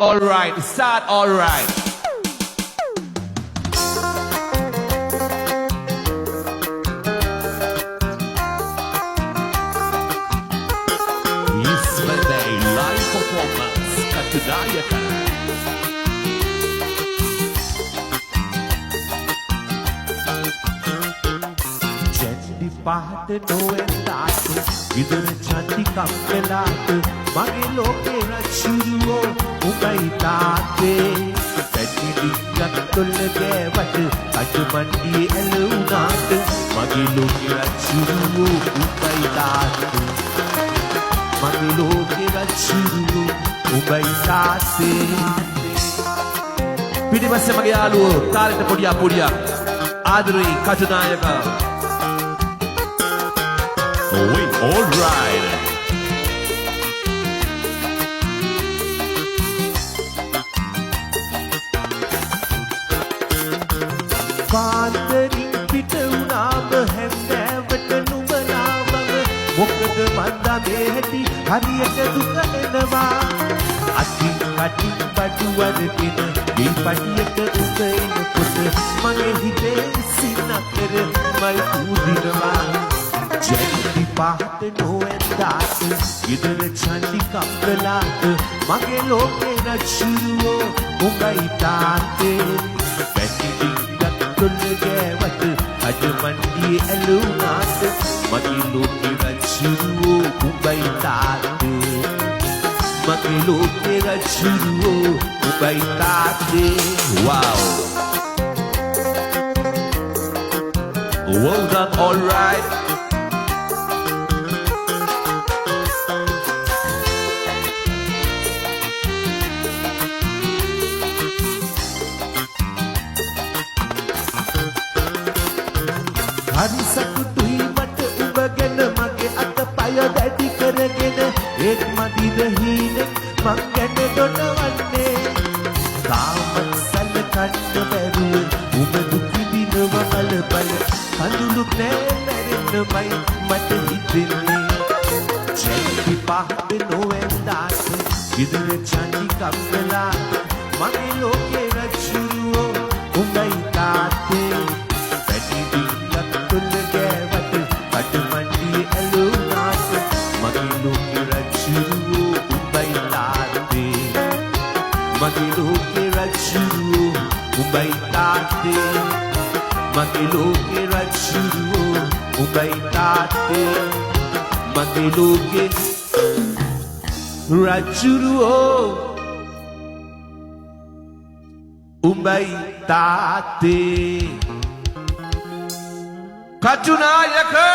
All right, start all right. Isvede live performance Katudayaka. Jendi pahate noendaat idar chandi kampelaat mage loke rachuruwo ubai taate පැටිලි ගත්තොල්ල ගෑවට අජමණ්ඩියේ ඇලුනාට මගේ ලෝකෙ රච්චුරුවෝ උඹයි තාත්තේ මගේ ලෝකෙ රච්චුරුවෝ උඹයි තාත්තේ පිටිපස්සේ මගේ යාළුවෝ තාලෙට පොඩියක් ආදරෙයි කටුනායක Wait, all right. පාන්දරින් පිට වුණාම හැන්දෑවට නුඹලාවම මොකද මන්දා මේ හැටි හරියට දුක එනවා අතින් කටින් බඩු වරගෙන මේ පටියට උඹ එනකොට මගේ හිතේ සිනකර මල් පුදිනවා ජැන්ටි පහත නොවැන්දාට ඉදර චන්දි කම්බලාට මගේ ලෝකේ රච්චුරුවෝ උඹයි තාත්තේ පැටිලි ගත්තොල්ල ගෑවට අජමණ්ඩියේ ඇලුනාට මගේ ලෝකේ රච්චුරුවෝ උඹයි තාත්තේ මගේ ලෝකේ රච්චුරුවෝ උඹයි තාත්තේ Wow. Well done, all right. හරි සතුටුයි මට උඹ ගැන මගේ අතපය දැඩි කරගෙන ඒත් මදිද හීනෙන් මං ගැන දොඩවන්නේ තාමත් සැලකන්න බැරුව උඹ දුක් විඳිනව බලබල කඳුළුක් නෑ මැරෙන්නමයි මට හිතෙන්නේ ජැන්ටි පහද නොවැන්දාට ඉදර චන්දි කම්බලා මගේ ලෝකේ රච්චුරුවෝ උඹයි තාත්තේ පැටිලි ගත්තොල්ල ගෑවට අජමණ්ඩියේ ඇලුනාට මගේ ලෝකේ රච්චුරුවෝ උඹයි තාත්තේ මගේ ලෝකේ රච්චුරුවෝ උඹයි තාත්තේ මගේ ලෝකේ රච්චුරුවෝ උඹයි තාත්තේ මගේ ලෝකේ රච්චුරුවෝ උඹයි තාත්තේ Katunayaka!